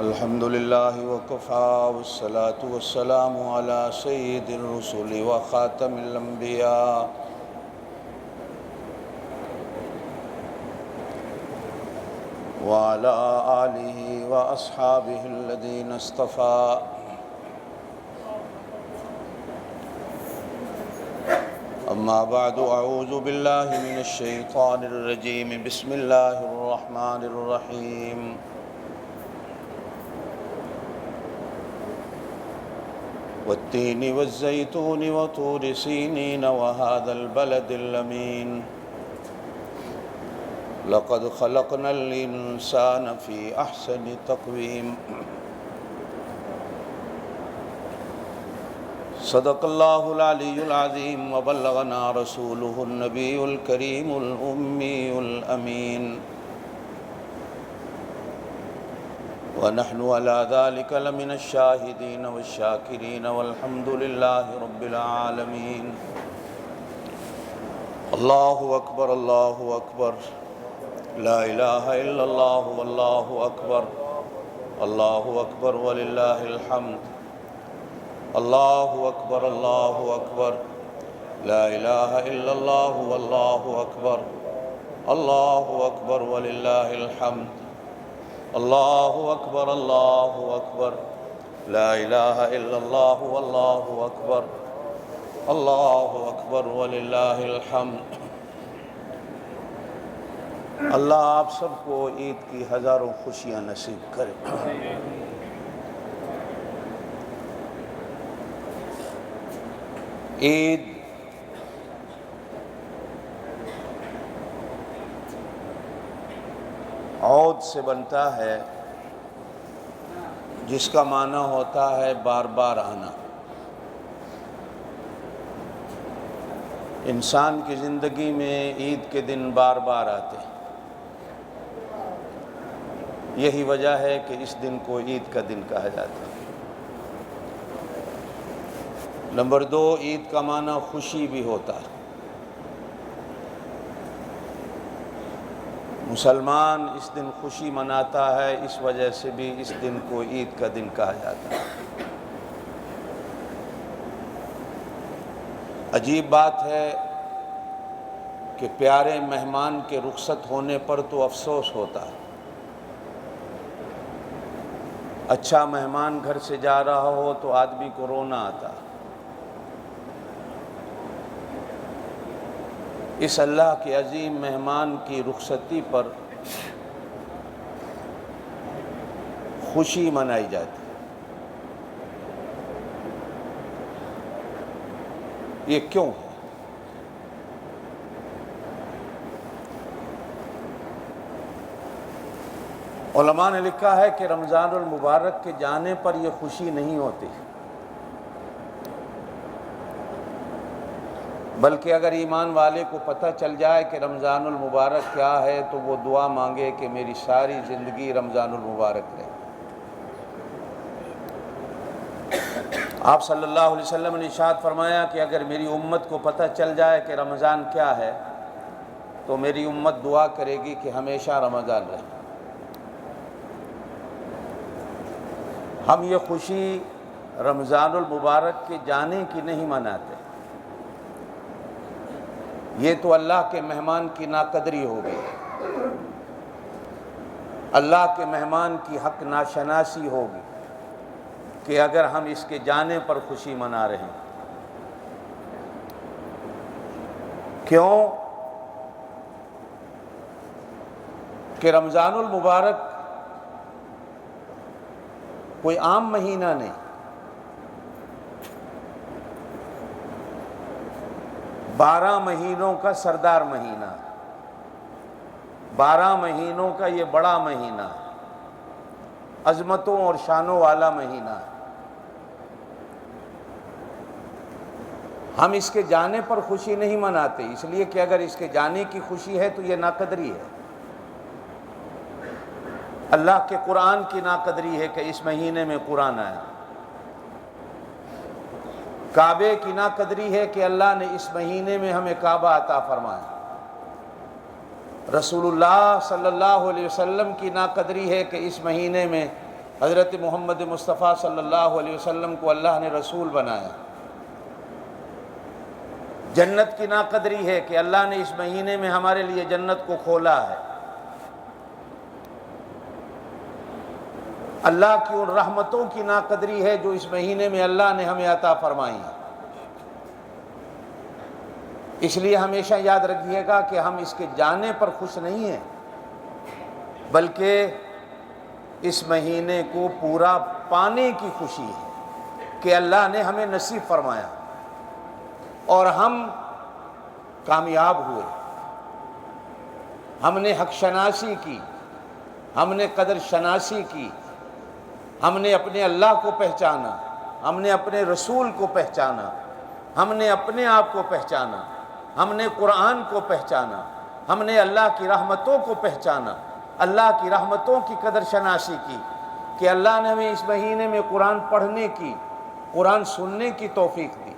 الحمد للہ وکفى والصلاة والسلام على سید الرسل وخاتم الانبیاء وعلى آلہ واصحابہ الذین اصطفى اما بعد اعوذ باللہ من الشیطان الرجیم بسم اللہ الرحمن الرحیم والتين والزيتون وطور سينين وهذا البلد الأمين لقد خلقنا الإنسان في أحسن تقويم صدق الله العلي العظيم وبلغنا رسوله النبي الكريم الأمي الأمين ونحن على ذلك لمن الشاهدين والشاكرين والحمد لله رب العالمين الله أكبر الله أكبر لا إله إلا الله والله أكبر الله أكبر ولله الحمد الله أكبر الله أكبر لا إله إلا الله والله أكبر الله أكبر ولله الحمد الله أكبر الله أكبر لا إله إلا الله والله أكبر الله أكبر ولله الحمد اللہ آپ سب کو عید کی ہزاروں خوشیاں نصیب کرے۔ عید عود سے بنتا ہے جس کا معنی ہوتا ہے بار بار آنا۔ انسان کی زندگی میں عید کے دن بار بار آتے ہیں، یہی وجہ ہے کہ اس دن کو عید کا دن کہا جاتا ہے۔ نمبر دو، عید کا معنی خوشی بھی ہوتا ہے۔ مسلمان اس دن خوشی مناتا ہے، اس وجہ سے بھی اس دن کو عید کا دن کہا جاتا ہے۔ عجیب بات ہے کہ پیارے مہمان کے رخصت ہونے پر تو افسوس ہوتا ہے، اچھا مہمان گھر سے جا رہا ہو تو آدمی کو رونا آتا ہے۔ اس اللہ کے عظیم مہمان کی رخصتی پر خوشی منائی جاتی ہے۔ یہ کیوں ہے؟ علماء نے لکھا ہے کہ رمضان المبارک کے جانے پر یہ خوشی نہیں ہوتی، بلکہ اگر ایمان والے کو پتہ چل جائے کہ رمضان المبارک کیا ہے تو وہ دعا مانگے کہ میری ساری زندگی رمضان المبارک رہے۔ آپ صلی اللہ علیہ وسلم نے ارشاد فرمایا کہ اگر میری امت کو پتہ چل جائے کہ رمضان کیا ہے تو میری امت دعا کرے گی کہ ہمیشہ رمضان رہے۔ ہم یہ خوشی رمضان المبارک کے جانے کی نہیں مناتے، یہ تو اللہ کے مہمان کی ناقدری ہوگی، اللہ کے مہمان کی حق ناشناسی ہوگی کہ اگر ہم اس کے جانے پر خوشی منا رہے ہیں۔ کیوں کہ رمضان المبارک کوئی عام مہینہ نہیں، 12 مہینوں کا سردار مہینہ، 12 مہینوں کا یہ بڑا مہینہ، عظمتوں اور شانوں والا مہینہ۔ ہم اس کے جانے پر خوشی نہیں مناتے، اس لیے کہ اگر اس کے جانے کی خوشی ہے تو یہ ناقدری ہے۔ اللہ کے قرآن کی ناقدری ہے کہ اس مہینے میں قرآن آیا، کعبے کی ناقدری ہے کہ اللہ نے اس مہینے میں ہمیں کعبہ عطا فرمایا، رسول اللہ صلی اللہ علیہ وسلم کی ناقدری ہے کہ اس مہینے میں حضرت محمد مصطفیٰ صلی اللہ علیہ وسلم کو اللہ نے رسول بنایا۔ جنت کی ناقدری ہے کہ اللہ نے اس مہینے میں ہمارے لیے جنت کو کھولا ہے۔ اللہ کی ان رحمتوں کی ناقدری ہے جو اس مہینے میں اللہ نے ہمیں عطا فرمائی ہیں۔ اس لیے ہمیشہ یاد رکھیے گا کہ ہم اس کے جانے پر خوش نہیں ہیں، بلکہ اس مہینے کو پورا پانے کی خوشی ہے کہ اللہ نے ہمیں نصیب فرمایا اور ہم کامیاب ہوئے، ہم نے حق شناسی کی، ہم نے قدر شناسی کی، ہم نے اپنے اللہ کو پہچانا، ہم نے اپنے رسول کو پہچانا، ہم نے اپنے آپ کو پہچانا، ہم نے قرآن کو پہچانا، ہم نے اللہ کی رحمتوں کو پہچانا، اللہ کی رحمتوں کی قدر شناسی کی کہ اللہ نے ہمیں اس مہینے میں قرآن پڑھنے کی، قرآن سننے کی توفیق دی۔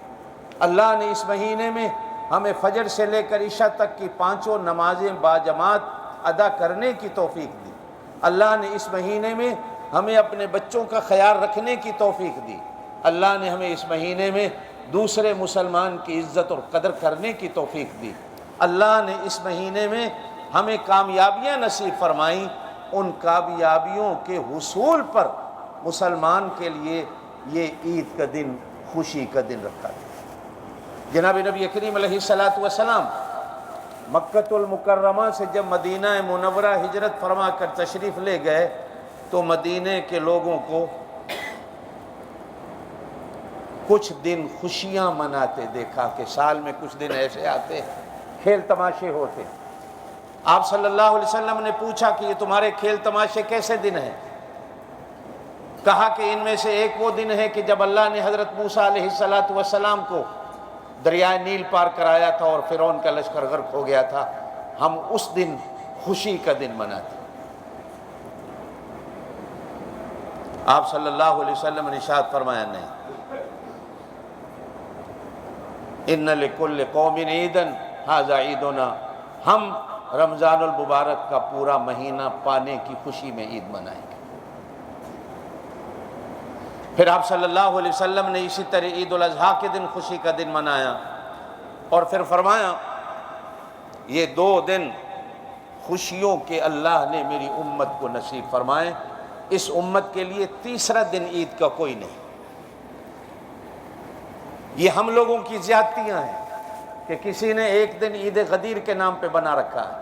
اللہ نے اس مہینے میں ہمیں فجر سے لے کر عشاء تک کی 5 نمازیں باجماعت ادا کرنے کی توفیق دی۔ اللہ نے اس مہینے میں ہمیں اپنے بچوں کا خیال رکھنے کی توفیق دی۔ اللہ نے ہمیں اس مہینے میں دوسرے مسلمان کی عزت اور قدر کرنے کی توفیق دی۔ اللہ نے اس مہینے میں ہمیں کامیابیاں نصیب فرمائیں، ان کامیابیوں کے حصول پر مسلمان کے لیے یہ عید کا دن خوشی کا دن رکھا گیا۔ جناب نبی کریم علیہ السلام مکۃ المکرمہ سے جب مدینہ منورہ ہجرت فرما کر تشریف لے گئے تو مدینے کے لوگوں کو کچھ دن خوشیاں مناتے دیکھا کہ سال میں کچھ دن ایسے آتے کھیل تماشے ہوتے۔ آپ صلی اللہ علیہ وسلم نے پوچھا کہ یہ تمہارے کھیل تماشے کیسے دن ہیں؟ کہا کہ ان میں سے ایک وہ دن ہے کہ جب اللہ نے حضرت موسیٰ علیہ السلام کو دریائے نیل پار کرایا تھا اور فرعون کا لشکر غرق ہو گیا تھا، ہم اس دن خوشی کا دن مناتے۔ آپ صلی اللہ علیہ وسلم نے ارشاد فرمایا نہیں، ان لکل قوم عیدا ھذا عیدنا، ہم رمضان المبارک کا پورا مہینہ پانے کی خوشی میں عید منائیں گے۔ پھر آپ صلی اللہ علیہ وسلم نے اسی طرح عید الاضحیٰ کے دن خوشی کا دن منایا اور پھر فرمایا یہ 2 دن خوشیوں کے اللہ نے میری امت کو نصیب فرمائے، اس امت کے لیے تیسرا دن عید کا کوئی نہیں۔ یہ ہم لوگوں کی زیادتیاں ہیں کہ کسی نے ایک دن عید غدیر کے نام پہ بنا رکھا ہے،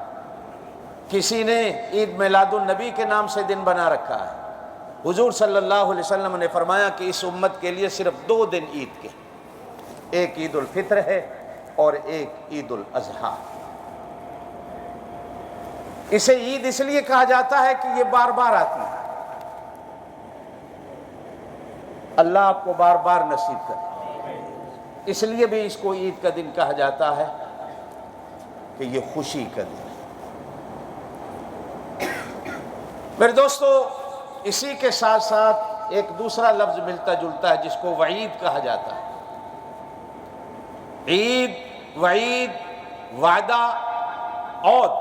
کسی نے عید میلاد النبی کے نام سے دن بنا رکھا ہے۔ حضور صلی اللہ علیہ وسلم نے فرمایا کہ اس امت کے لیے صرف 2 دن عید کے، ایک عید الفطر ہے اور ایک عید الاضحیٰ۔ اسے عید اس لیے کہا جاتا ہے کہ یہ بار بار آتی ہے، اللہ آپ کو بار بار نصیب کرے، اس لیے بھی اس کو عید کا دن کہا جاتا ہے کہ یہ خوشی کا دن۔ میرے دوستو، اسی کے ساتھ ساتھ ایک دوسرا لفظ ملتا جلتا ہے جس کو وعید کہا جاتا ہے۔ عید، وعید، وعدہ، عود،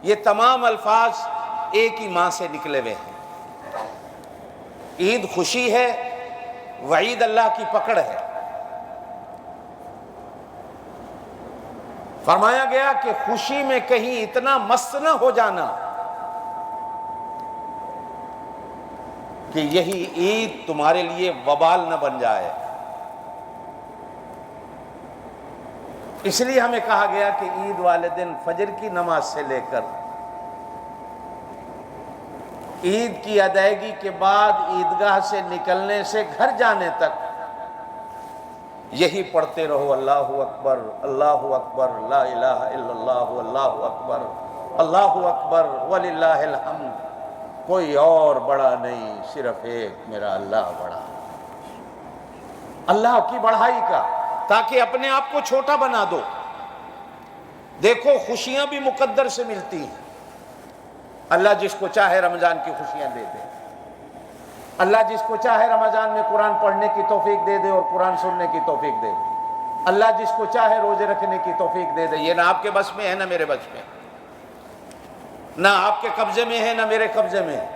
یہ تمام الفاظ ایک ہی ماں سے نکلے ہوئے ہیں۔ عید خوشی ہے، وعید اللہ کی پکڑ ہے۔ فرمایا گیا کہ خوشی میں کہیں اتنا مست نہ ہو جانا کہ یہی عید تمہارے لیے وبال نہ بن جائے۔ اس لیے ہمیں کہا گیا کہ عید والے دن فجر کی نماز سے لے کر عید کی ادائیگی کے بعد عیدگاہ سے نکلنے سے گھر جانے تک یہی پڑھتے رہو، اللہ اکبر، اللہ اکبر، لا الہ الا اللہ، اللہ اکبر، اللہ اکبر وللہ الحمد، کوئی اور بڑا نہیں، صرف ایک میرا اللہ بڑا۔ اللہ کی بڑائی کا، تاکہ اپنے آپ کو چھوٹا بنا دو۔ دیکھو خوشیاں بھی مقدر سے ملتی ہیں، اللہ جس کو چاہے رمضان کی خوشیاں دے دے، اللہ جس کو چاہے رمضان میں قرآن پڑھنے کی توفیق دے دے اور قرآن سننے کی توفیق دے دے، اللہ جس کو چاہے روزے رکھنے کی توفیق دے دے۔ یہ نہ آپ کے بس میں ہے نہ میرے بس میں، نہ آپ کے قبضے میں ہے نہ میرے قبضے میں ہے۔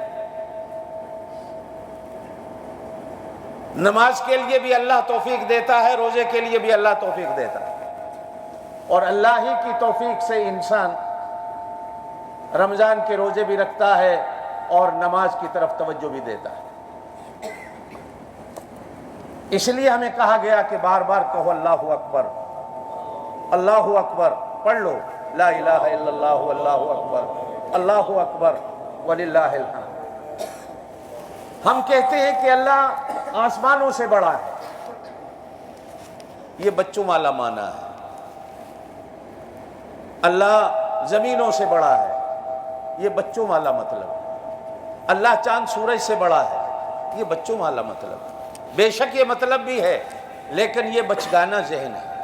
نماز کے لیے بھی اللہ توفیق دیتا ہے، روزے کے لیے بھی اللہ توفیق دیتا ہے، اور اللہ ہی کی توفیق سے انسان رمضان کے روزے بھی رکھتا ہے اور نماز کی طرف توجہ بھی دیتا ہے۔ اس لیے ہمیں کہا گیا کہ بار بار کہو اللہ اکبر، اللہ اکبر، پڑھ لو لا الہ الا اللہ، اللہ اکبر، اللہ اکبر وللہ الحمد۔ ہم کہتے ہیں کہ اللہ آسمانوں سے بڑا ہے، یہ بچوں والا معنی ہے۔ اللہ زمینوں سے بڑا ہے، یہ بچوں والا مطلب۔ اللہ چاند سورج سے بڑا ہے، یہ بچوں والا مطلب۔ بے شک یہ مطلب بھی ہے، لیکن یہ بچگانہ ذہن ہے۔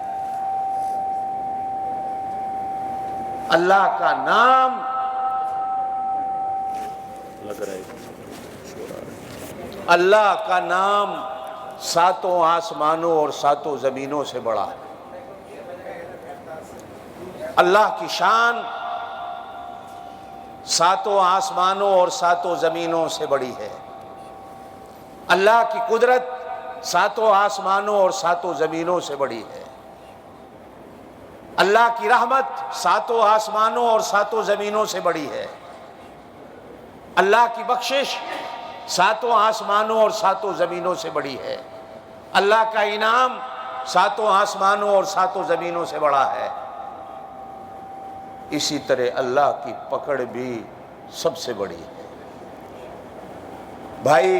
اللہ کا نام اللہ کا نام ساتوں آسمانوں اور ساتوں زمینوں سے بڑا ہے۔ اللہ کی شان ساتوں آسمانوں اور ساتوں زمینوں سے بڑی ہے۔ اللہ کی قدرت ساتوں آسمانوں اور ساتوں زمینوں سے بڑی ہے۔ اللہ کی رحمت ساتوں آسمانوں اور ساتوں زمینوں سے بڑی ہے۔ اللہ کی بخشش ساتوں آسمانوں اور ساتوں زمینوں سے بڑی ہے۔ اللہ کا انعام ساتوں آسمانوں اور ساتوں زمینوں سے بڑا ہے۔ اسی طرح اللہ کی پکڑ بھی سب سے بڑی ہے۔ بھائی،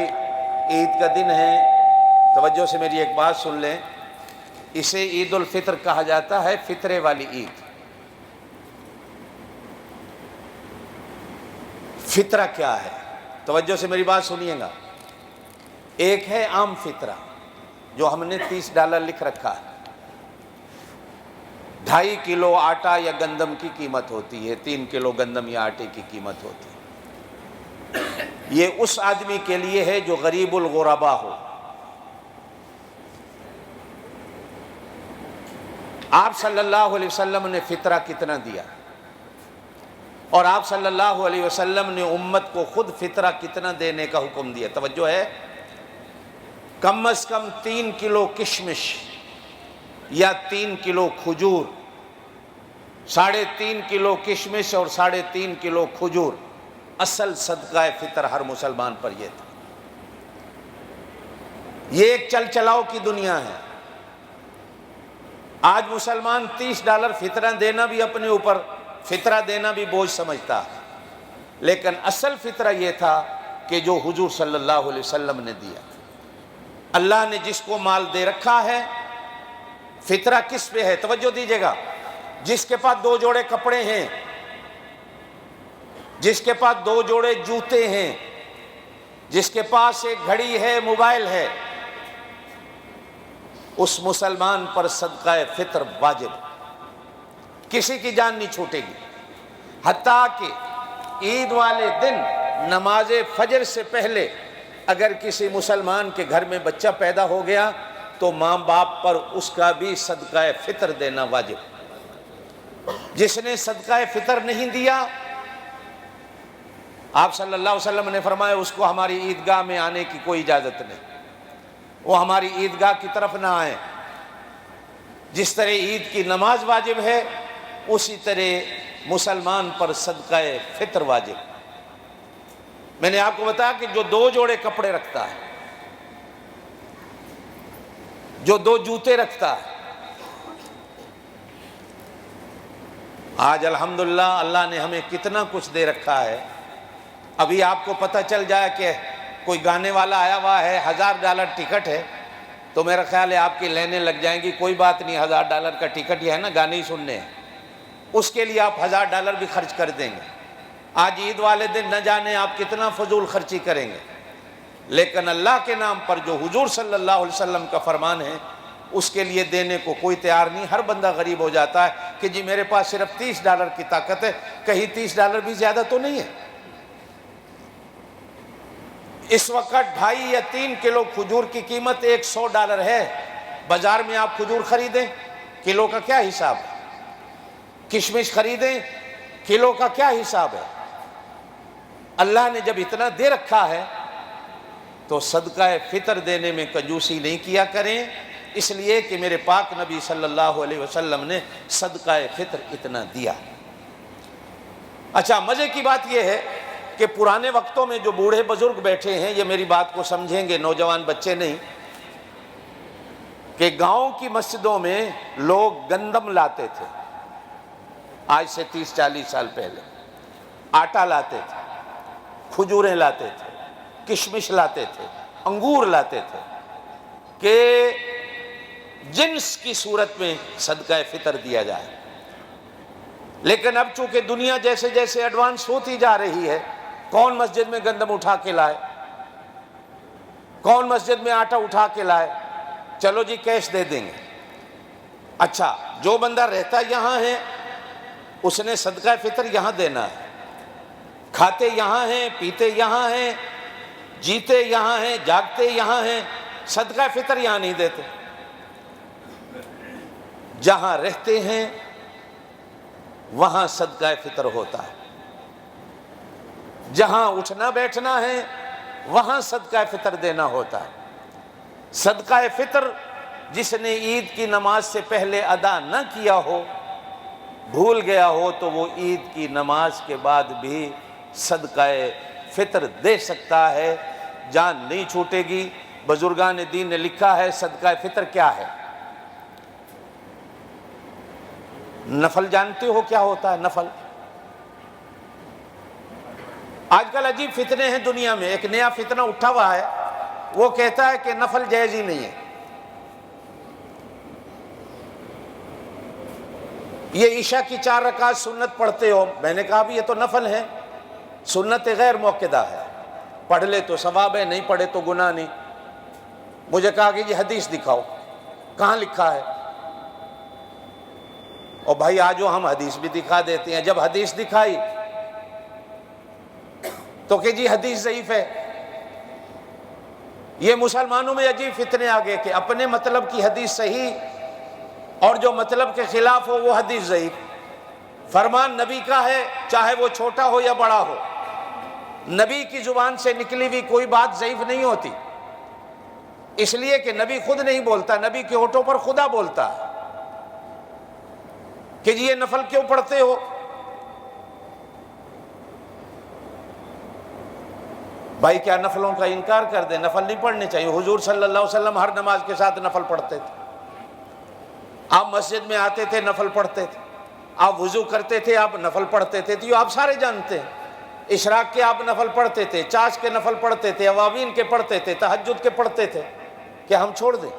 عید کا دن ہے، توجہ سے میری ایک بات سن لیں۔ اسے عید الفطر کہا جاتا ہے، فطرے والی عید۔ فطرہ کیا ہے؟ توجہ سے میری بات سنیے گا۔ ایک ہے عام فطرہ، جو ہم نے $30 لکھ رکھا ہے۔ 2.5 کلو آٹا یا گندم کی قیمت ہوتی ہے، 3 کلو گندم یا آٹے کی قیمت ہوتی ہے۔ یہ اس آدمی کے لیے ہے جو غریب الغربا ہو۔ آپ صلی اللہ علیہ وسلم نے فطرہ کتنا دیا، اور آپ صلی اللہ علیہ وسلم نے امت کو خود فطرہ کتنا دینے کا حکم دیا؟ توجہ ہے، کم از کم 3 کلو کشمش یا 3 کلو کھجور، 3.5 کلو کشمش اور 3.5 کلو کھجور اصل صدقہ فطر ہر مسلمان پر یہ تھا۔ یہ ایک چل چلاؤ کی دنیا ہے۔ آج مسلمان $30 فطرہ دینا بھی اپنے اوپر، فطرہ دینا بھی بوجھ سمجھتا ہے، لیکن اصل فطرہ یہ تھا کہ جو حضور صلی اللہ علیہ وسلم نے دیا۔ اللہ نے جس کو مال دے رکھا ہے، فطرہ کس پہ ہے؟ توجہ دیجیے گا۔ جس کے پاس 2 جوڑے کپڑے ہیں، جس کے پاس 2 جوڑے جوتے ہیں، جس کے پاس ایک گھڑی ہے، موبائل ہے، اس مسلمان پر صدقہ فطر واجب، کسی کی جان نہیں چھوٹے گی۔ حتیٰ کہ عید والے دن نماز فجر سے پہلے اگر کسی مسلمان کے گھر میں بچہ پیدا ہو گیا تو ماں باپ پر اس کا بھی صدقہ فطر دینا واجب۔ جس نے صدقہ فطر نہیں دیا، آپ صلی اللہ علیہ وسلم نے فرمایا اس کو ہماری عیدگاہ میں آنے کی کوئی اجازت نہیں، وہ ہماری عیدگاہ کی طرف نہ آئے۔ جس طرح عید کی نماز واجب ہے، اسی طرح مسلمان پر صدقہ فطر واجب۔ میں نے آپ کو بتایا کہ جو 2 جوڑے کپڑے رکھتا ہے، جو 2 جوتے رکھتا ہے، آج الحمدللہ اللہ نے ہمیں کتنا کچھ دے رکھا ہے۔ ابھی آپ کو پتہ چل جائے کہ کوئی گانے والا آیا ہوا ہے، $1000 ٹکٹ ہے، تو میرا خیال ہے آپ کی لینے لگ جائیں گی۔ کوئی بات نہیں، $1000 کا ٹکٹ ہی ہے نا، گانے ہی سننے ہیں، اس کے لیے آپ $1000 بھی خرچ کر دیں گے۔ آج عید والے دن نہ جانے آپ کتنا فضول خرچی کریں گے، لیکن اللہ کے نام پر جو حضور صلی اللہ علیہ وسلم کا فرمان ہے، اس کے لیے دینے کو کوئی تیار نہیں۔ ہر بندہ غریب ہو جاتا ہے کہ جی میرے پاس صرف $30 کی طاقت ہے، کہیں $30 بھی زیادہ تو نہیں ہے۔ اس وقت 2.5 یا 3 کلو کھجور کی قیمت $100 ہے۔ بازار میں آپ کھجور خریدیں، کلو کا کیا حساب ہے؟ کشمش خریدیں، کلو کا کیا حساب ہے؟ اللہ نے جب اتنا دے رکھا ہے تو صدقہ فطر دینے میں کنجوسی نہیں کیا کریں، اس لیے کہ میرے پاک نبی صلی اللہ علیہ وسلم نے صدقہ فطر اتنا دیا۔ اچھا، مزے کی بات یہ ہے کہ پرانے وقتوں میں جو بوڑھے بزرگ بیٹھے ہیں یہ میری بات کو سمجھیں گے، نوجوان بچے نہیں، کہ گاؤں کی مسجدوں میں لوگ گندم لاتے تھے، آج سے 30-40 سال پہلے آٹا لاتے تھے، کھجوریں لاتے تھے، کشمش لاتے تھے، انگور لاتے تھے کہ جنس کی صورت میں صدقہ فطر دیا جائے۔ لیکن اب چونکہ دنیا جیسے جیسے ایڈوانس ہوتی جا رہی ہے، کون مسجد میں گندم اٹھا کے لائے، کون مسجد میں آٹا اٹھا کے لائے، چلو جی کیش دے دیں گے۔ اچھا، جو بندہ رہتا یہاں ہے اس نے صدقہ فطر یہاں دینا ہے، کھاتے یہاں ہیں، پیتے یہاں ہیں، جیتے یہاں ہیں، جاگتے یہاں ہیں، صدقہ فطر یہاں نہیں دیتے۔ جہاں رہتے ہیں وہاں صدقہ فطر ہوتا ہے، جہاں اٹھنا بیٹھنا ہے وہاں صدقہ فطر دینا ہوتا ہے۔ صدقہ فطر جس نے عید کی نماز سے پہلے ادا نہ کیا ہو، بھول گیا ہو، تو وہ عید کی نماز کے بعد بھی صدقہ فطر دے سکتا ہے، جان نہیں چھوٹے گی۔ بزرگان دین نے لکھا ہے صدقہ فطر کیا ہے۔ نفل جانتے ہو کیا ہوتا ہے؟ نفل آج کل عجیب فتنے ہیں دنیا میں، ایک نیا فتنہ اٹھا ہوا ہے، وہ کہتا ہے کہ نفل جائز ہی نہیں ہے۔ یہ عشاء کی 4 رکعت سنت پڑھتے ہو، میں نے کہا بھی یہ تو نفل ہے، سنت غیر موقدہ ہے، پڑھ لے تو ثواب ہے، نہیں پڑھے تو گناہ نہیں۔ مجھے کہا کہ یہ حدیث دکھاؤ، کہاں لکھا ہے؟ اور بھائی آجو ہم حدیث بھی دکھا دیتے ہیں۔ جب حدیث دکھائی تو کہ جی حدیث ضعیف ہے۔ یہ مسلمانوں میں عجیب فتنے آگے کہ اپنے مطلب کی حدیث صحیح اور جو مطلب کے خلاف ہو وہ حدیث ضعیف۔ فرمان نبی کا ہے، چاہے وہ چھوٹا ہو یا بڑا ہو، نبی کی زبان سے نکلی ہوئی کوئی بات ضعیف نہیں ہوتی، اس لیے کہ نبی خود نہیں بولتا، نبی کے ہونٹوں پر خدا بولتا ہے کہ جی یہ نفل کیوں پڑھتے ہو؟ بھائی کیا نفلوں کا انکار کر دیں؟ نفل نہیں پڑھنے چاہیے۔ حضور صلی اللہ علیہ وسلم ہر نماز کے ساتھ نفل پڑھتے تھے۔ آپ مسجد میں آتے تھے، نفل پڑھتے تھے، آپ وضو کرتے تھے، آپ نفل پڑھتے تھے، تو یہ آپ سارے جانتے ہیں۔ اشراق کے آپ نفل پڑھتے تھے، چاش کے نفل پڑھتے تھے، اوابین کے پڑھتے تھے، تہجد کے پڑھتے تھے، کیا ہم چھوڑ دیں؟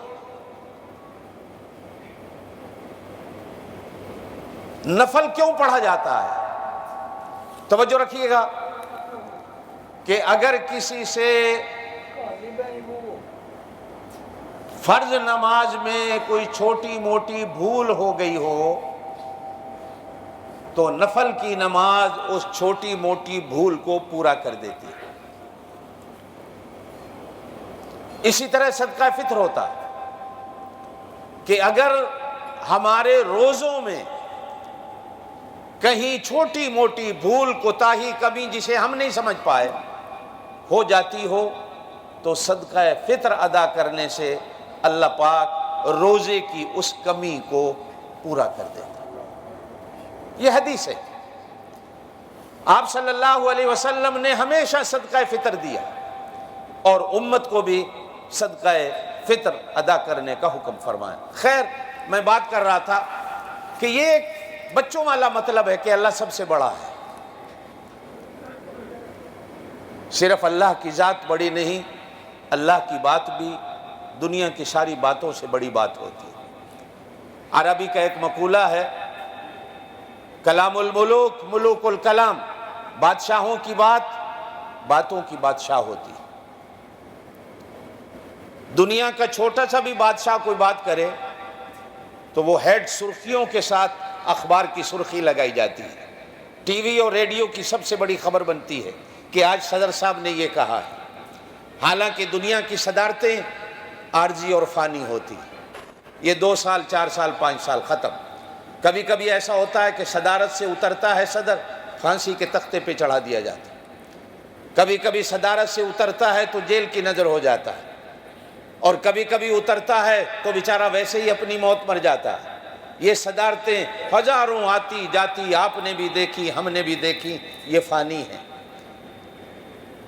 نفل کیوں پڑھا جاتا ہے؟ توجہ رکھیے گا کہ اگر کسی سے فرض نماز میں کوئی چھوٹی موٹی بھول ہو گئی ہو تو نفل کی نماز اس چھوٹی موٹی بھول کو پورا کر دیتی ہے۔ اسی طرح صدقہ فطر ہوتا کہ اگر ہمارے روزوں میں کہیں چھوٹی موٹی بھول کوتاہی کمی جسے ہم نہیں سمجھ پائے ہو جاتی ہو تو صدقہ فطر ادا کرنے سے اللہ پاک روزے کی اس کمی کو پورا کر دیتا۔ یہ حدیث ہے۔ آپ صلی اللہ علیہ وسلم نے ہمیشہ صدقہ فطر دیا اور امت کو بھی صدقہ فطر ادا کرنے کا حکم فرمایا۔ خیر، میں بات کر رہا تھا کہ یہ ایک بچوں والا مطلب ہے کہ اللہ سب سے بڑا ہے۔ صرف اللہ کی ذات بڑی نہیں، اللہ کی بات بھی دنیا کی ساری باتوں سے بڑی بات ہوتی ہے۔ عربی کا ایک مقولہ ہے، کلام الملوک ملوک الکلام، بادشاہوں کی بات باتوں کی بادشاہ ہوتی ہے۔ دنیا کا چھوٹا سا بھی بادشاہ کوئی بات کرے تو وہ ہیڈ سرخیوں کے ساتھ اخبار کی سرخی لگائی جاتی ہے، ٹی وی اور ریڈیو کی سب سے بڑی خبر بنتی ہے کہ آج صدر صاحب نے یہ کہا ہے۔ حالانکہ دنیا کی صدارتیں عارضی اور فانی ہوتی ہیں، یہ 2 سال 4 سال 5 سال ختم۔ کبھی کبھی ایسا ہوتا ہے کہ صدارت سے اترتا ہے صدر، پھانسی کے تختے پہ چڑھا دیا جاتا ہے۔ کبھی کبھی صدارت سے اترتا ہے تو جیل کی نظر ہو جاتا ہے، اور کبھی کبھی اترتا ہے تو بیچارہ ویسے ہی اپنی موت مر جاتا ہے۔ یہ صدارتیں ہزاروں آتی جاتی، آپ نے بھی دیکھی، ہم نے بھی دیکھی، یہ فانی ہیں،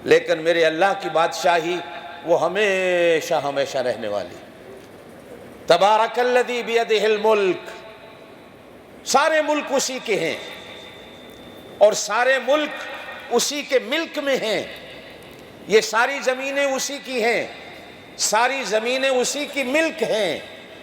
لیکن میرے اللہ کی بادشاہی وہ ہمیشہ ہمیشہ رہنے والی۔ تبارک الذی بیدہ الملک، سارے ملک اسی کے ہیں، اور سارے ملک اسی کے ملک میں ہیں۔ یہ ساری زمینیں اسی کی ہیں، ساری زمینیں اسی کی ملک ہیں،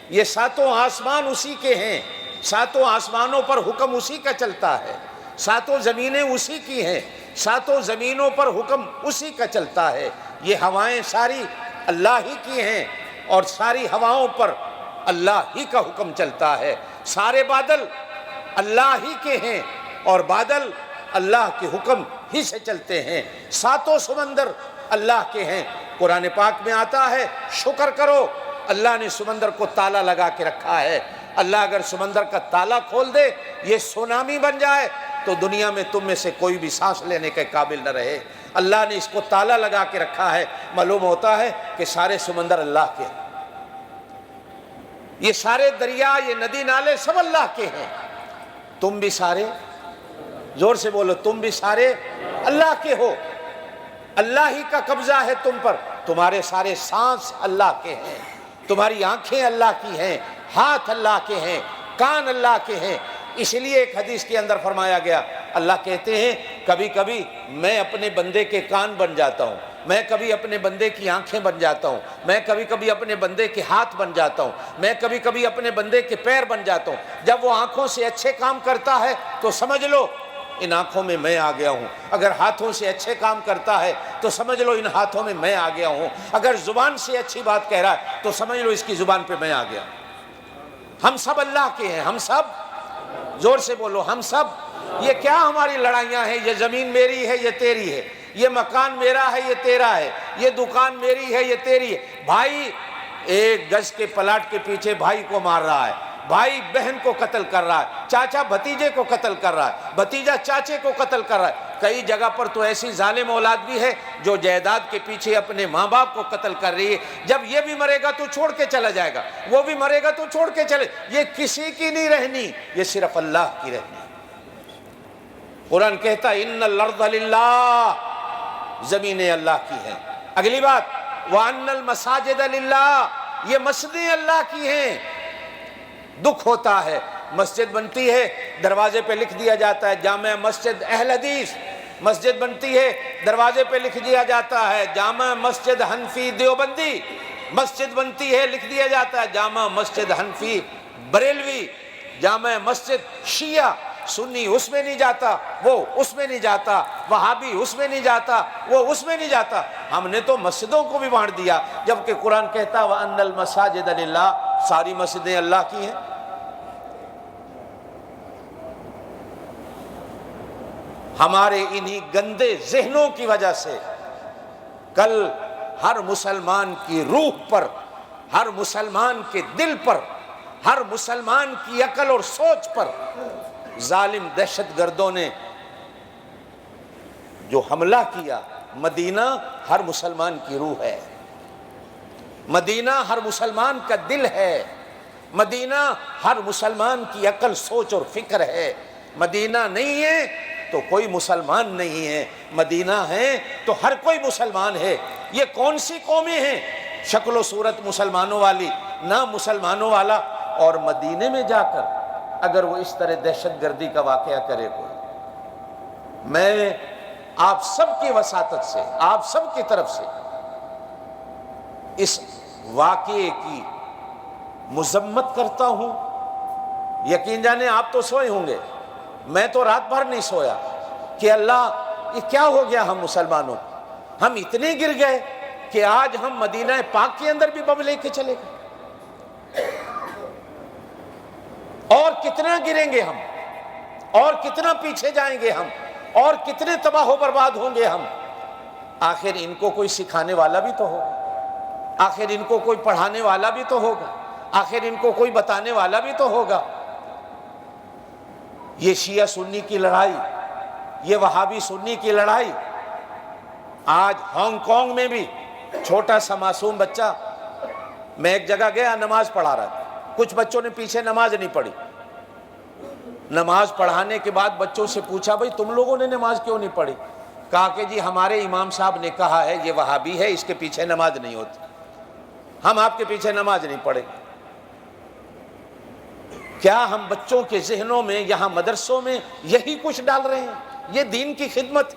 یہ ساتوں آسمان اسی کے ہیں، ساتوں آسمانوں پر حکم اسی کا چلتا ہے، ساتوں زمینیں اسی کی ہیں، ساتوں زمینوں پر حکم اسی کا چلتا ہے۔ یہ ہوائیں ساری اللہ ہی کی ہیں، اور ساری ہواؤں پر اللہ ہی کا حکم چلتا ہے۔ سارے بادل اللہ ہی کے ہیں، اور بادل اللہ کے حکم ہی سے چلتے ہیں۔ ساتوں سمندر اللہ کے ہیں۔ قرآن پاک میں آتا ہے شکر کرو، اللہ نے سمندر کو تالا لگا کے رکھا ہے۔ اللہ اگر سمندر کا تالا کھول دے، یہ سونامی بن جائے، تو دنیا میں تم میں سے کوئی بھی سانس لینے کے قابل نہ رہے۔ اللہ نے اس کو تالا لگا کے رکھا ہے۔ معلوم ہوتا ہے کہ سارے سمندر اللہ کے ہیں، یہ سارے دریا، یہ ندی نالے سب اللہ کے ہیں۔ تم بھی سارے، زور سے بولو، تم بھی سارے اللہ کے ہو، اللہ ہی کا قبضہ ہے تم پر۔ تمہارے سارے سانس اللہ کے ہیں، تمہاری آنکھیں اللہ کی ہیں، ہاتھ اللہ کے ہیں، کان اللہ کے ہیں۔ اس لیے ایک حدیث کے اندر فرمایا گیا، اللہ کہتے ہیں کبھی کبھی میں اپنے بندے کے کان بن جاتا ہوں، میں کبھی اپنے بندے کی آنکھیں بن جاتا ہوں، میں کبھی کبھی اپنے بندے کے ہاتھ بن جاتا ہوں، میں کبھی کبھی اپنے بندے کے پیر بن جاتا ہوں۔ جب وہ آنکھوں سے اچھے کام کرتا ہے تو سمجھ لو ان آنکھوں میں میں آ گیا ہوں، اگر ہاتھوں سے اچھے کام کرتا ہے تو سمجھ لو ان ہاتھوں میں میں آ گیا ہوں، اگر زبان سے اچھی بات کہہ رہا ہے تو سمجھ لو اس کی زبان پہ میں آ گیا ہوں۔ ہم سب اللہ کے ہیں، ہم سب، زور سے بولو، ہم سب۔ یہ کیا ہماری لڑائیاں ہیں؟ یہ زمین میری ہے، یہ تیری ہے، یہ مکان میرا ہے، یہ تیرا ہے، یہ دکان میری ہے، یہ تیری ہے۔ بھائی ایک گز کے پلاٹ کے پیچھے بھائی کو مار رہا ہے، بھائی بہن کو قتل کر رہا ہے، چاچا بھتیجے کو قتل کر رہا ہے، بھتیجا چاچے کو قتل کر رہا ہے۔ کئی جگہ پر تو ایسی ظالم اولاد بھی ہے جو جائیداد کے پیچھے اپنے ماں باپ کو قتل کر رہی ہے۔ جب یہ بھی مرے گا تو چھوڑ کے چلا جائے گا، وہ بھی مرے گا تو چھوڑ کے چلے۔ یہ کسی کی نہیں رہنی، یہ صرف اللہ کی رہنی۔ قرآن کہتا ہے ان الارض للہ، زمینیں اللہ کی ہیں۔ اگلی بات وان المساجد للہ، یہ مسجدیں اللہ کی ہیں۔ دکھ ہوتا ہے، مسجد بنتی ہے، دروازے پہ لکھ دیا جاتا ہے جامع مسجد اہل حدیث، مسجد بنتی ہے، دروازے پہ لکھ دیا جاتا ہے جامع مسجد حنفی دیوبندی، مسجد بنتی ہے، لکھ دیا جاتا ہے جامع مسجد حنفی بریلوی، جامع مسجد شیعہ، سنی اس میں نہیں جاتا، وہ اس میں نہیں جاتا، وہابی اس میں نہیں جاتا، وہ اس میں نہیں جاتا۔ ہم نے تو مسجدوں کو بھی بانٹ دیا، جبکہ قرآن کہتا وَأَنَّ الْمَسَاجِدَ لِلَّهِ، ساری مسجدیں اللہ کی ہیں۔ ہمارے انہی گندے ذہنوں کی وجہ سے کل ہر مسلمان کی روح پر، ہر مسلمان کے دل پر، ہر مسلمان کی عقل اور سوچ پر ظالم دہشت گردوں نے جو حملہ کیا۔ مدینہ ہر مسلمان کی روح ہے، مدینہ ہر مسلمان کا دل ہے، مدینہ ہر مسلمان کی عقل سوچ اور فکر ہے۔ مدینہ نہیں ہے تو کوئی مسلمان نہیں ہے، مدینہ ہے تو ہر کوئی مسلمان ہے۔ یہ کون سی قومیں ہیں شکل و صورت مسلمانوں والی، نہ مسلمانوں والا، اور مدینے میں جا کر اگر وہ اس طرح دہشت گردی کا واقعہ کرے کوئی، میں آپ سب کی وساطت سے، آپ سب کی طرف سے اس واقعے کی مذمت کرتا ہوں۔ یقین جانے آپ تو سوئے ہوں گے، میں تو رات بھر نہیں سویا کہ اللہ یہ کیا ہو گیا ہم مسلمانوں، ہم اتنے گر گئے کہ آج ہم مدینہ پاک کے اندر بھی بم لے کے چلے گئے، اور کتنا گریں گے ہم، اور کتنا پیچھے جائیں گے ہم، اور کتنے تباہ و برباد ہوں گے ہم۔ آخر ان کو کوئی سکھانے والا بھی تو ہوگا، آخر ان کو کوئی پڑھانے والا بھی تو ہوگا، آخر ان کو کوئی بتانے والا بھی تو ہوگا۔ یہ شیعہ سنی کی لڑائی، یہ وہابی سنی کی لڑائی، آج ہانگ کانگ میں بھی چھوٹا سا معصوم بچہ، میں ایک جگہ گیا نماز پڑھا رہا تھا، کچھ بچوں نے پیچھے نماز نہیں پڑھی، نماز پڑھانے کے بعد بچوں سے پوچھا بھائی تم لوگوں نے نماز کیوں نہیں پڑھی؟ کہا کہ جی ہمارے امام صاحب نے کہا ہے یہ وہابی ہے، اس کے پیچھے نماز نہیں ہوتی، ہم آپ کے پیچھے نماز نہیں پڑھیں۔ کیا ہم بچوں کے ذہنوں میں یہاں مدرسوں میں یہی کچھ ڈال رہے ہیں؟ یہ دین کی خدمت،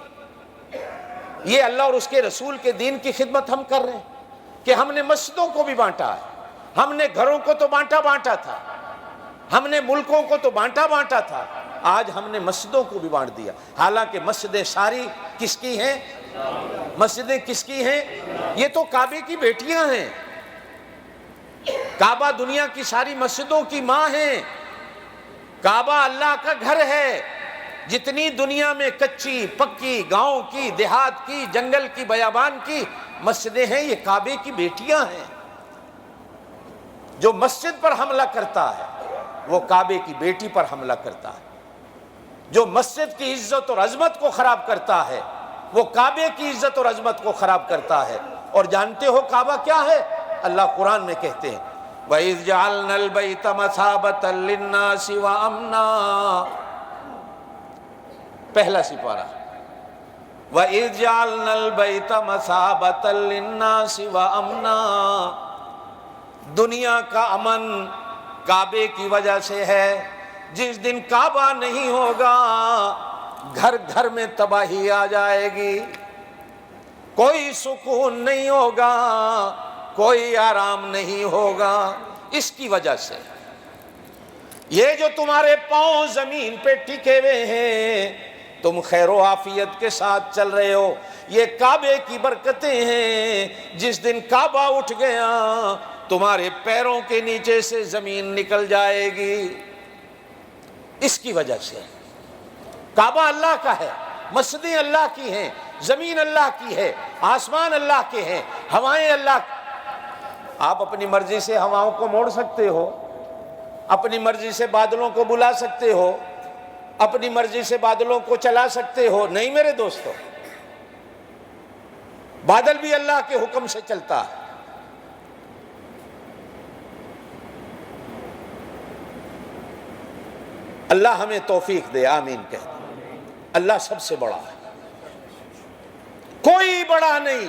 یہ اللہ اور اس کے رسول کے دین کی خدمت ہم کر رہے ہیں کہ ہم نے مسجدوں کو بھی بانٹا ہے، ہم نے گھروں کو تو بانٹا تھا، ہم نے ملکوں کو تو بانٹا تھا، آج ہم نے مسجدوں کو بھی بانٹ دیا۔ حالانکہ مسجدیں ساری کس کی ہیں؟ مسجدیں کس کی ہیں؟ یہ تو کعبے کی بیٹیاں ہیں، کعبہ دنیا کی ساری مسجدوں کی ماں ہیں، کعبہ اللہ کا گھر ہے۔ جتنی دنیا میں کچی پکی گاؤں کی دیہات کی جنگل کی بیابان کی مسجدیں ہیں، یہ کعبے کی بیٹیاں ہیں۔ جو مسجد پر حملہ کرتا ہے وہ کعبے کی بیٹی پر حملہ کرتا ہے، جو مسجد کی عزت اور عظمت کو خراب کرتا ہے وہ کعبے کی عزت اور عظمت کو خراب کرتا ہے۔ اور جانتے ہو کعبہ کیا ہے؟ اللہ قرآن میں کہتے ہیں وَإِذْ جَعَلْنَا الْبَيْتَ مَثَابَةً لِلنَّاسِ وَأَمْنًا، پہلا سپارہ، وَإِذْ جَعَلْنَا الْبَيْتَ مَثَابَةً لِلنَّاسِ وَأَمْنًا، دنیا کا امن کعبے کی وجہ سے ہے۔ جس دن کعبہ نہیں ہوگا گھر گھر میں تباہی آ جائے گی، کوئی سکون نہیں ہوگا، کوئی آرام نہیں ہوگا۔ اس کی وجہ سے یہ جو تمہارے پاؤں زمین پہ ٹکے ہوئے ہیں، تم خیر و عافیت کے ساتھ چل رہے ہو، یہ کعبے کی برکتیں ہیں۔ جس دن کعبہ اٹھ گیا تمہارے پیروں کے نیچے سے زمین نکل جائے گی۔ اس کی وجہ سے کعبہ اللہ کا ہے، مسجدیں اللہ کی ہیں، زمین اللہ کی ہے، آسمان اللہ کے ہیں، ہوائیں اللہ کی۔ آپ اپنی مرضی سے ہواؤں کو موڑ سکتے ہو، اپنی مرضی سے بادلوں کو بلا سکتے ہو، اپنی مرضی سے بادلوں کو چلا سکتے ہو؟ نہیں میرے دوستو، بادل بھی اللہ کے حکم سے چلتا ہے۔ اللہ ہمیں توفیق دے، آمین کہتے ہیں۔ اللہ سب سے بڑا ہے، کوئی بڑا نہیں،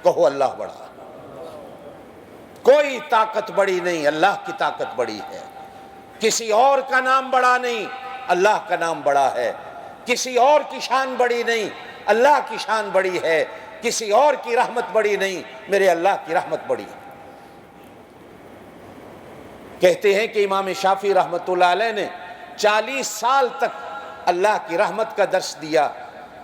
کہو اللہ بڑا ہے۔ کوئی طاقت بڑی نہیں، اللہ کی طاقت بڑی ہے۔ کسی اور کا نام بڑا نہیں، اللہ کا نام بڑا ہے۔ کسی اور کی شان بڑی نہیں، اللہ کی شان بڑی ہے۔ کسی اور کی رحمت بڑی نہیں، میرے اللہ کی رحمت بڑی ہے۔ کہتے ہیں کہ امام شافعی رحمۃ اللہ علیہ نے 40 سال تک اللہ کی رحمت کا درس دیا۔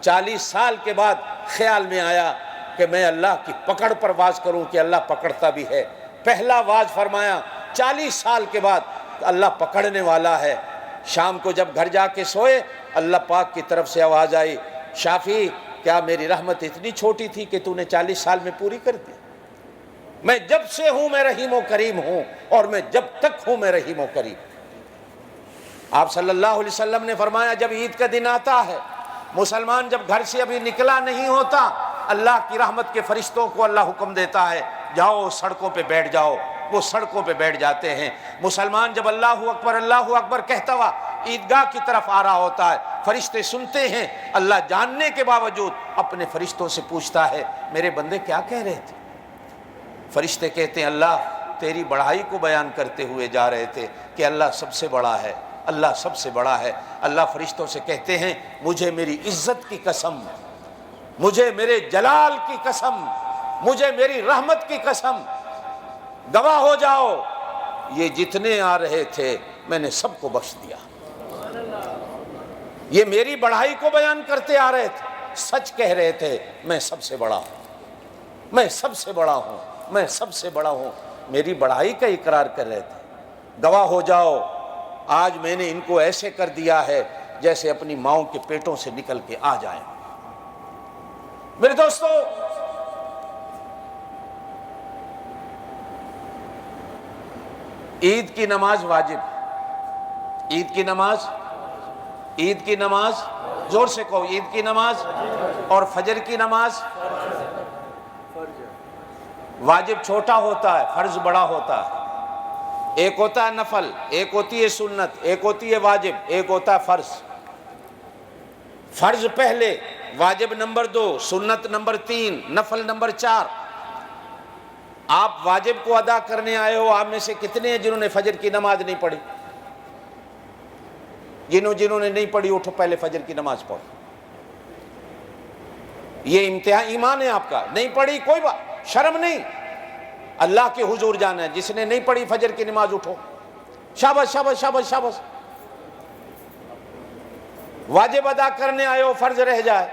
40 سال کے بعد خیال میں آیا کہ میں اللہ کی پکڑ پر واز کروں کہ اللہ پکڑتا بھی ہے۔ پہلا واز فرمایا 40 سال کے بعد، اللہ پکڑنے والا ہے۔ شام کو جب گھر جا کے سوئے، اللہ پاک کی طرف سے آواز آئی، شافعی کیا میری رحمت اتنی چھوٹی تھی کہ تو نے 40 سال میں پوری کر دی؟ میں جب سے ہوں میں رحیم و کریم ہوں، اور میں جب تک ہوں میں رحیم و کریم۔ آپ صلی اللہ علیہ وسلم نے فرمایا جب عید کا دن آتا ہے، مسلمان جب گھر سے ابھی نکلا نہیں ہوتا، اللہ کی رحمت کے فرشتوں کو اللہ حکم دیتا ہے جاؤ سڑکوں پہ بیٹھ جاؤ۔ وہ سڑکوں پہ بیٹھ جاتے ہیں۔ مسلمان جب اللہ اکبر کہتا ہوا عیدگاہ کی طرف آ رہا ہوتا ہے، فرشتے سنتے ہیں، اللہ جاننے کے باوجود اپنے فرشتوں سے پوچھتا ہے میرے بندے کیا کہہ رہے تھے؟ فرشتے کہتے ہیں اللہ تیری بڑائی کو بیان کرتے ہوئے جا رہے تھے کہ اللہ سب سے بڑا ہے، اللہ سب سے بڑا ہے۔ اللہ فرشتوں سے کہتے ہیں مجھے میری عزت کی قسم، مجھے میرے جلال کی قسم، مجھے میری رحمت کی قسم، گواہ ہو جاؤ یہ جتنے آ رہے تھے میں نے سب کو بخش دیا۔ یہ میری بڑائی کو بیان کرتے آ رہے تھے، سچ کہہ رہے تھے میں سب سے بڑا ہوں، میں سب سے بڑا ہوں، میں سب سے بڑا ہوں، میری بڑائی کا اقرار کر رہے تھے۔ گواہ ہو جاؤ آج میں نے ان کو ایسے کر دیا ہے جیسے اپنی ماؤں کے پیٹوں سے نکل کے آ جائیں۔ میرے دوستو، عید کی نماز واجب، عید کی نماز زور سے کہو، عید کی نماز اور فجر کی نماز واجب چھوٹا ہوتا ہے، فرض بڑا ہوتا ہے۔ ایک ہوتا ہے نفل، ایک ہوتی ہے سنت، ایک ہوتی ہے واجب، ایک ہوتا ہے فرض۔ فرض پہلے، واجب نمبر 2، سنت نمبر 3، نفل نمبر 4۔ آپ واجب کو ادا کرنے آئے ہو، آپ میں سے کتنے ہیں جنہوں نے فجر کی نماز نہیں پڑھی؟ جنہوں نے نہیں پڑھی اٹھو پہلے فجر کی نماز پڑھو۔ یہ امتحان ایمان ہے آپ کا۔ نہیں پڑھی کوئی بات، شرم نہیں، اللہ کے حضور جانا ہے۔ جس نے نہیں پڑھی فجر کی نماز اٹھو، شاباش شاباش شاباش شاباش۔ واجب ادا کرنے آئے ہو، فرض رہ جائے،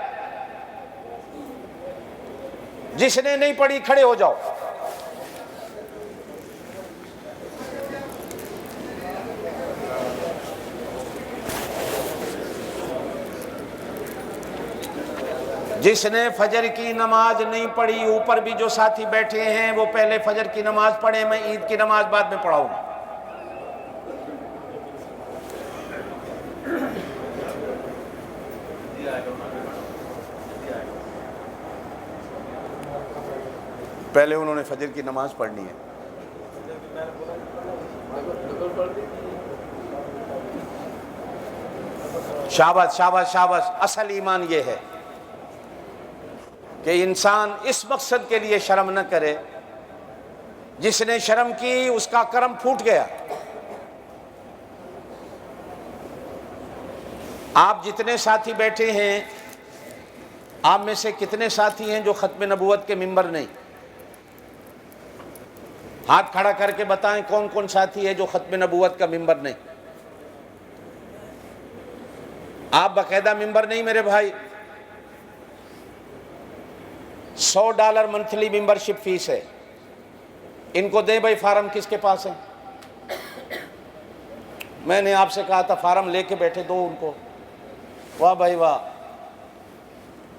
جس نے نہیں پڑھی کھڑے ہو جاؤ۔ جس نے فجر کی نماز نہیں پڑھی، اوپر بھی جو ساتھی بیٹھے ہیں وہ پہلے فجر کی نماز پڑھیں، میں عید کی نماز بعد میں پڑھاؤں گا۔ پہلے انہوں نے فجر کی نماز پڑھنی ہے۔ شاباش شاباش شاباش۔ اصل ایمان یہ ہے کہ انسان اس مقصد کے لیے شرم نہ کرے، جس نے شرم کی اس کا کرم پھوٹ گیا۔ آپ جتنے ساتھی بیٹھے ہیں، آپ میں سے کتنے ساتھی ہیں جو ختم نبوت کے ممبر نہیں؟ ہاتھ کھڑا کر کے بتائیں کون کون ساتھی ہے جو ختم نبوت کا ممبر نہیں؟ آپ باقاعدہ ممبر نہیں میرے بھائی۔ $100 منتھلی ممبرشپ فیس ہے۔ ان کو دیں بھائی فارم، کس کے پاس ہے؟ میں نے آپ سے کہا تھا فارم لے کے بیٹھے، دو ان کو۔ واہ بھائی واہ۔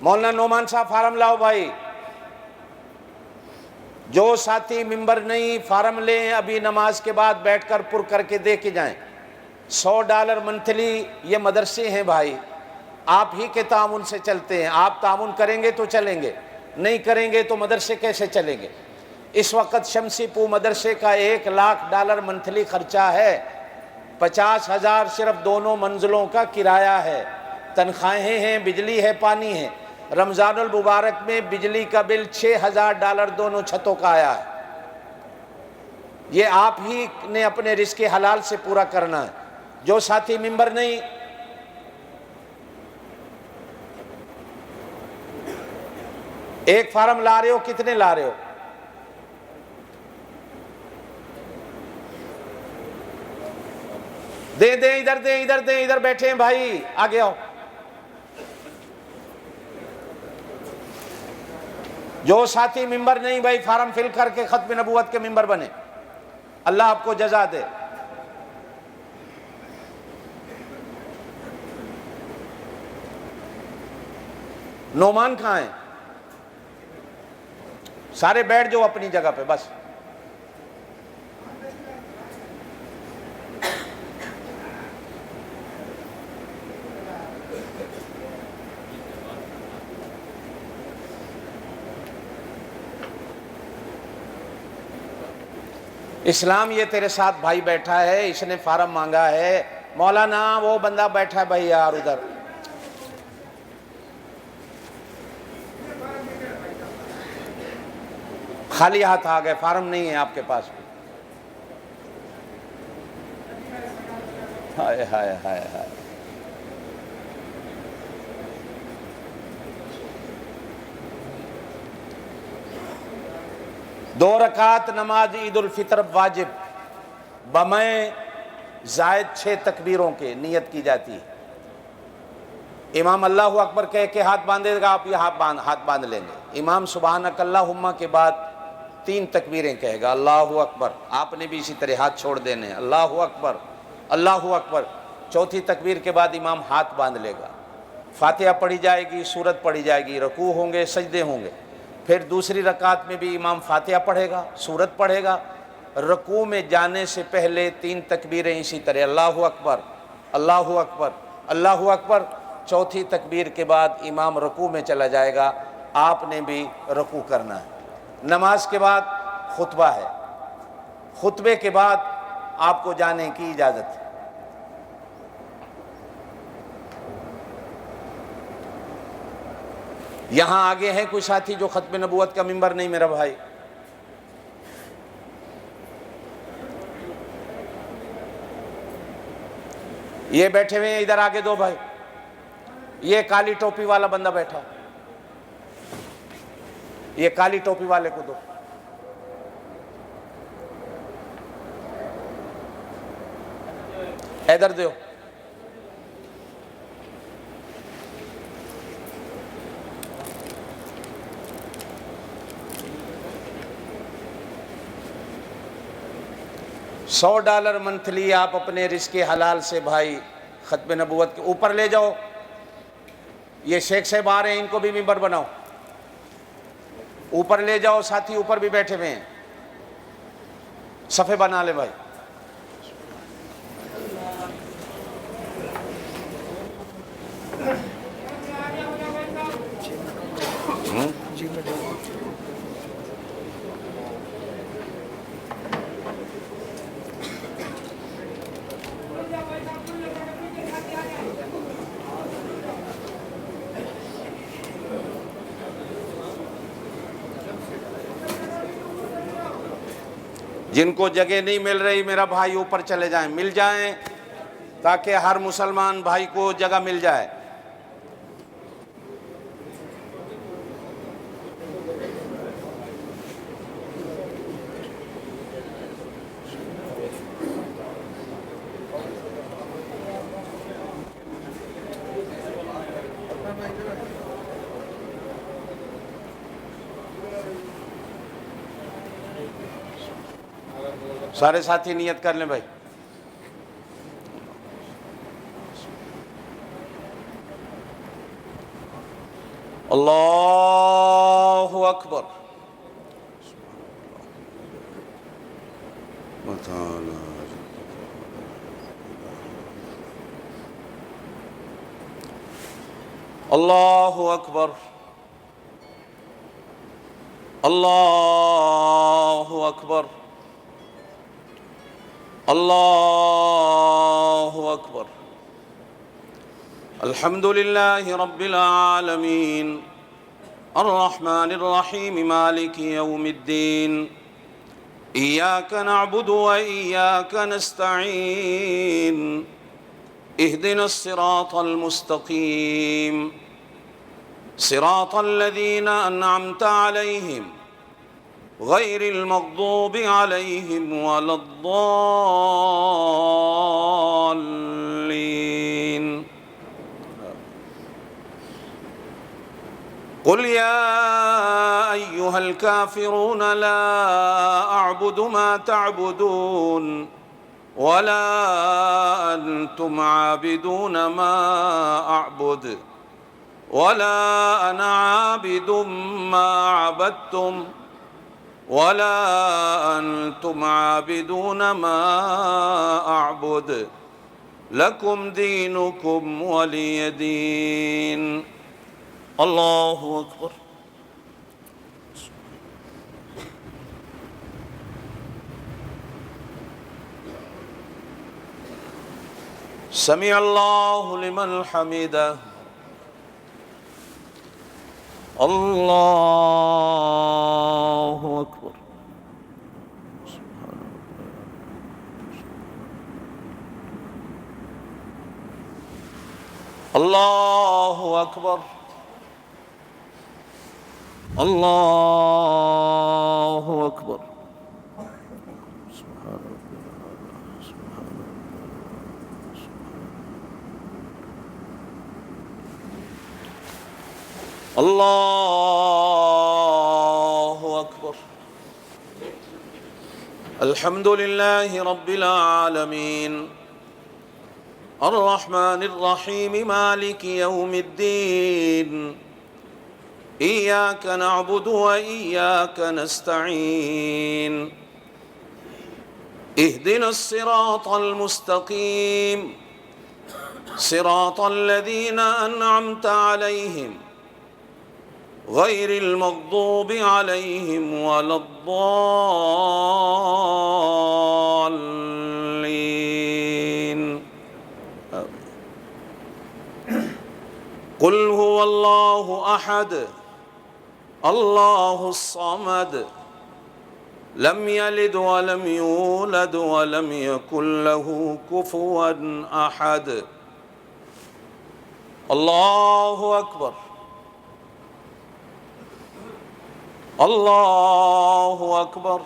مولانا نعمان صاحب فارم لاؤ بھائی۔ جو ساتھی ممبر نہیں فارم لیں، ابھی نماز کے بعد بیٹھ کر پر کر کے دے کے جائیں۔ $100 منتھلی، یہ مدرسے ہیں بھائی، آپ ہی کے تعاون سے چلتے ہیں۔ آپ تعاون کریں گے تو چلیں گے، نہیں کریں گے تو مدرسے کیسے چلیں گے؟ اس وقت شمسی پو مدرسے کا $1,00,000 منتھلی خرچہ ہے۔ 50,000 صرف دونوں منزلوں کا کرایہ ہے، تنخواہیں ہیں، بجلی ہے، پانی ہے۔ رمضان المبارک میں بجلی کا بل $6,000 دونوں چھتوں کا آیا ہے۔ یہ آپ ہی نے اپنے رزق حلال سے پورا کرنا ہے۔ جو ساتھی ممبر نہیں، ایک فارم لا رہے ہو، کتنے لا رہے ہو؟ دیں ادھر دیں، ادھر دیں، ادھر بیٹھے ہیں بھائی، آگے آؤ۔ جو ساتھی ممبر نہیں بھائی فارم فل کر کے ختم نبوت کے ممبر بنے، اللہ آپ کو جزا دے۔ نعمان کہاں ہیں؟ سارے بیٹھ جاؤ اپنی جگہ پہ بس۔ اسلام یہ تیرے ساتھ بھائی بیٹھا ہے، اس نے فارم مانگا ہے۔ مولانا وہ بندہ بیٹھا ہے بھائی یار ادھر، خالی ہاتھ آ گئے، فارم نہیں ہے آپ کے پاس بھی۔ ہائے ہائے ہائے ہائے۔ دو رکعت نماز عید الفطر واجب بمیں زائد 6 تکبیروں کے نیت کی جاتی ہے۔ امام اللہ اکبر کہہ کے ہاتھ باندھے گا، آپ یہ ہاتھ باندھ لیں گے۔ امام سبحانک اللہم کے بعد 3 تکبیریں کہے گا، اللہ اکبر، آپ نے بھی اسی طرح ہاتھ چھوڑ دینے، اللہ اکبر اللہ اکبر۔ چوتھی تکبیر کے بعد امام ہاتھ باندھ لے گا، فاتحہ پڑھی جائے گی، سورت پڑھی جائے گی، رکوع ہوں گے، سجدے ہوں گے۔ پھر دوسری رکعت میں بھی امام فاتحہ پڑھے گا، سورت پڑھے گا۔ رکوع میں جانے سے پہلے 3 تکبیریں اسی طرح، اللہ اکبر اللہ اکبر اللہ اکبر۔ چوتھی تکبیر کے بعد امام رکوع میں چلا جائے گا، آپ نے بھی رکوع کرنا ہے۔ نماز کے بعد خطبہ ہے، خطبے کے بعد آپ کو جانے کی اجازت ہے۔ یہاں آگے ہے کوئی ساتھی جو ختم نبوت کا ممبر نہیں میرا بھائی؟ یہ بیٹھے ہوئے ہیں ادھر آگے دو بھائی، یہ کالی ٹوپی والا بندہ بیٹھا، یہ کالی ٹوپی والے کو دو۔ ادھر دو۔ $100 منتھلی آپ اپنے رزق حلال سے بھائی ختم نبوت کے اوپر لے جاؤ۔ یہ شیخ صاحب آ رہے ہیں، ان کو بھی ممبر بناؤ، اوپر لے جاؤ، ساتھی اوپر بھی بیٹھے ہوئے ہیں، صفحے بنا لے بھائی۔ جن کو جگہ نہیں مل رہی میرا بھائی اوپر چلے جائیں، مل جائیں تاکہ ہر مسلمان بھائی کو جگہ مل جائے۔ سارے ساتھی نیت کر لیں بھائی۔ اللہ اکبر۔ اللہ اکبر۔ اللہ اکبر۔ اللہ اکبر۔ الحمد للہ رب العالمین الرحمن الرحیم مالک یوم الدین ایاک نعبد و ایاک نستعین اہدنا الصراط المستقیم صراط الذین انعمت علیہم غیر المغضوب علیہم ولا الضالین۔ قل یا ایہا الکافرون لا اعبد ما تعبدون ولا انتم عابدون ما اعبد ولا انا عابد ما عبدتم ولا انتم عابدون ما اعبد لکم دینکم ولی دین۔ اللہ اکبر۔ سمع اللہ لمن حمدہ۔ اللہ اکبر۔ اللہ اکبر۔ اللہ اکبر۔ اللہ اکبر۔ الحمد للہ رب العالمین الرحمن الرحیم مالک یوم الدین ایاک نعبد و ایاک نستعین اہدنا الصراط المستقیم صراط الذين أنعمت عليهم غير المغضوب عليهم ولا الضالين. قل هو الله أحد الله الصمد لم يلد ولم يولد ولم يكن له كفوا أحد. الله أكبر الله أكبر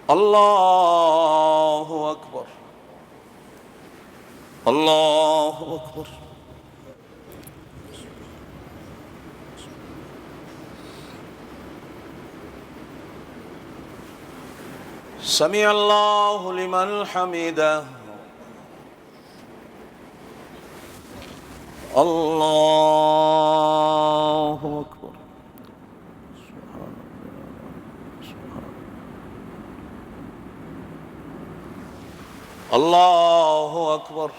الله أكبر الله أكبر. سمع الله لمن حمده. الله أكبر. الله أكبر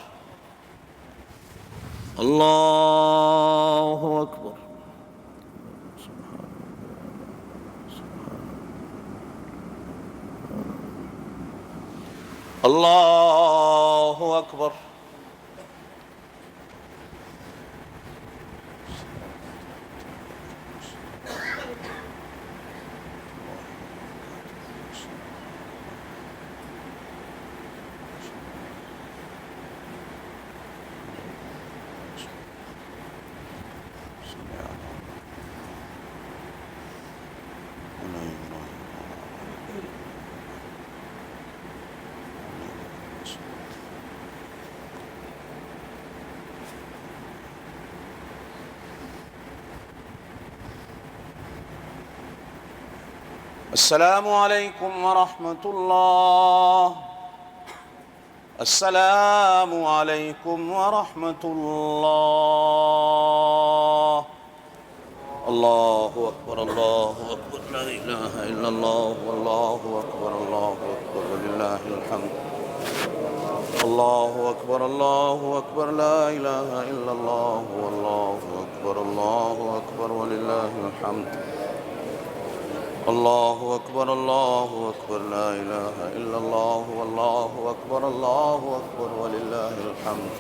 الله أكبر. الله أكبر. السلام عليكم ورحمة الله. السلام عليكم ورحمة الله. الله أكبر الله أكبر لا إله إلا الله والله أكبر الله أكبر ولله الحمد. الله أكبر الله أكبر لا إله إلا الله والله أكبر الله أكبر ولله الحمد. الله أكبر الله أكبر لا إله إلا الله والله أكبر الله أكبر ولله الحمد.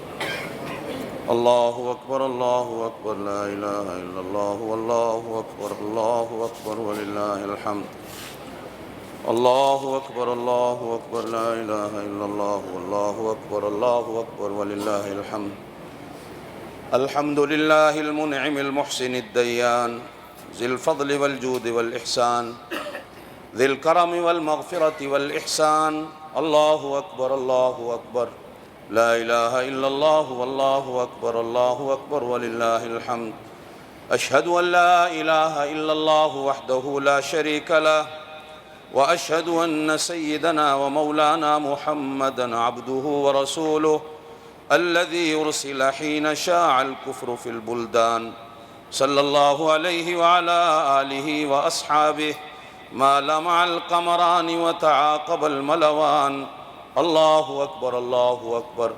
الله أكبر الله أكبر لا إله إلا الله والله أكبر الله أكبر ولله الحمد. الله أكبر الله أكبر لا إله إلا الله والله أكبر الله أكبر ولله الحمد. الحمد لله المنعم المحسن الديان ذي الفضل والجود والإحسان ذي الكرم والمغفرة والإحسان. الله أكبر الله أكبر لا إله إلا الله والله أكبر الله أكبر ولله الحمد. أشهد أن لا إله إلا الله وحده لا شريك له وأشهد أن سيدنا ومولانا محمدًا عبده ورسوله الذي أرسل حين شاع الكفر في البلدان صلى الله عليه وعلى آله وأصحابه ما لمع القمران وتعاقب الملوان. الله أكبر الله أكبر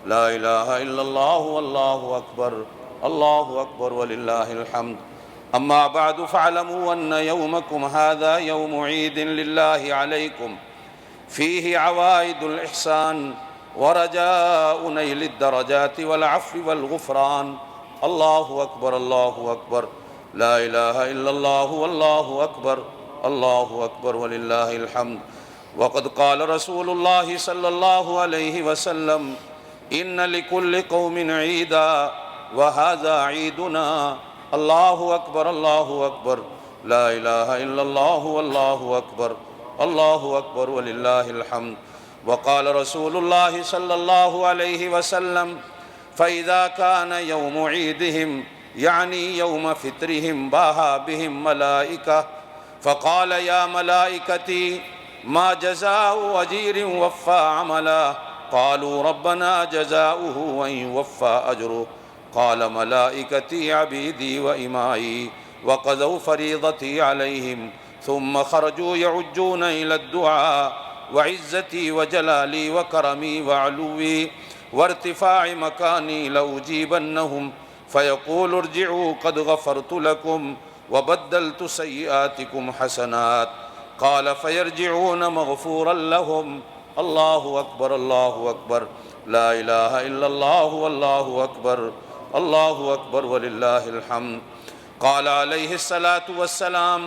لا إله إلا الله والله أكبر الله أكبر ولله الحمد. أما بعد فاعلموا أن يومكم هذا يوم عيد لله عليكم فيه عوائد الإحسان ورجاء نيل الدرجات والعفو والغفران. الله أكبر الله أكبر لا إله إلا الله والله أكبر الله أكبر ولله الحمد. وقد قال رسول الله صلى الله عليه وسلم إن لكل قوم عيدا وهذا عيدنا. الله أكبر الله أكبر لا إله إلا الله والله أكبر الله أكبر ولله الحمد. وقال رسول الله صلى الله عليه وسلم فإذا كان يوم عيدهم يعني يوم فطرهم باها بهم ملائكة فقال يا ملائكتي ما جزاء أجير وفى عملا قالوا ربنا جزاؤه أن يوفى أجره قال ملائكتي عبيدي وإمائي وقضوا فريضتي عليهم ثم خرجوا يعجون إلى الدعاء وعزتي وجلالي وكرمي وعلوي وارتفاع مكاني لأجيبنهم فيقول ارجعوا قد غفرت لكم وبدلت سيئاتكم حسنات قال فيرجعون مغفورا لهم. الله أكبر الله أكبر لا إله إلا الله والله أكبر الله أكبر ولله الحمد. قال عليه الصلاة والسلام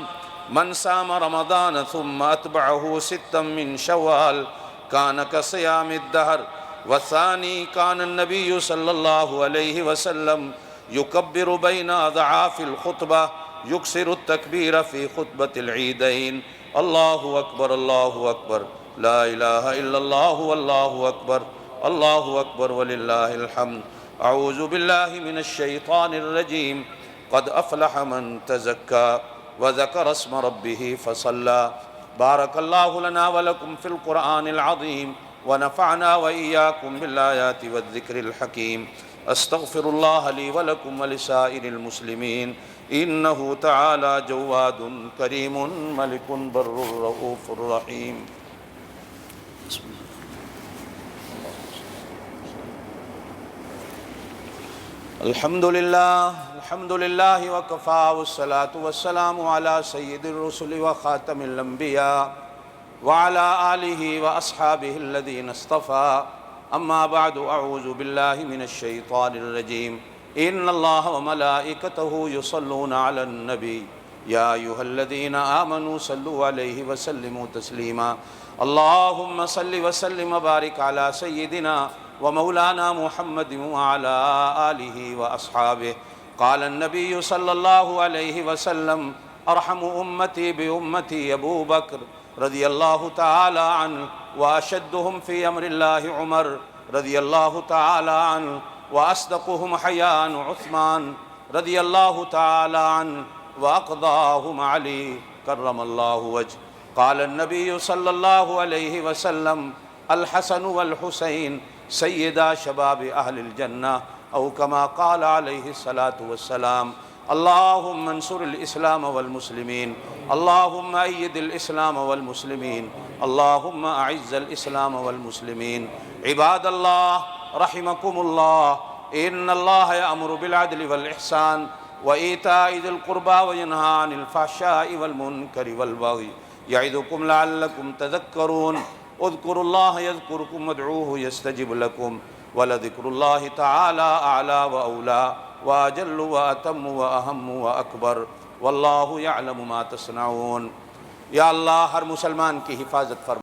من صام رمضان ثم أتبعه ستا من شوال كان كصيام الدهر. والثاني كان النبي صلى الله عليه وسلم يكبر بين أضعاف الخطبة يكسر التكبير في خطبة العيدين. الله أكبر الله أكبر لا إله إلا الله والله أكبر الله أكبر ولله الحمد. أعوذ بالله من الشيطان الرجيم. قد أفلح من تزكى وذكر اسم ربه فصلى. بارك الله لنا ولكم في القرآن العظيم ونفعنا وإياكم بالآيات والذكر الحكيم. أستغفر الله لي ولكم ولسائر المسلمين إنه تعالى جواد كريم ملك بر رؤوف رحيم. الحمد لله وكفى والصلاة والسلام على سيد الرسل وخاتم الأنبياء وعلى آله وأصحابه الذين اصطفى. أما بعد أعوذ بالله من الشيطان الرجيم. إن الله وملائكته يصلون على النبي يا أيها الذين آمنوا صلوا عليه وسلموا تسليما. اللهم صل وسلم وبارك على سيدنا ومولانا محمد وعلى آله وأصحابه. قال النبي صلى الله عليه وسلم أرحم أمتي بأمتي أبو بكر رضي الله تعالى عنه وأشدهم في أمر الله عمر رضي الله تعالى عنه وأصدقهم حياء عثمان رضي الله تعالى عنه وأقضاهم علي كرم الله وجهه. قال النبي صلى الله عليه وسلم الحسن والحسين سيدا شباب أهل الجنة أو كما قال عليه الصلاة والسلام. اللهم انصر الإسلام والمسلمين. اللهم أيد الإسلام والمسلمين. اللهم أعز الإسلام والمسلمين. عباد الله رحمكم الله. إن الله يأمر بالعدل والإحسان وإيتاء ذي القربى وينهى عن الفحشاء والمنكر والبغي يعظكم لعلكم تذكرون. اذكروا الله يذكركم وادعوه يستجب لكم ولذكر الله تعالى أعلى وأولى وأجل وأتم وأهم وأكبر والله يعلم ما تصنعون. یا اللہ ہر مسلمان کی حفاظت فرما.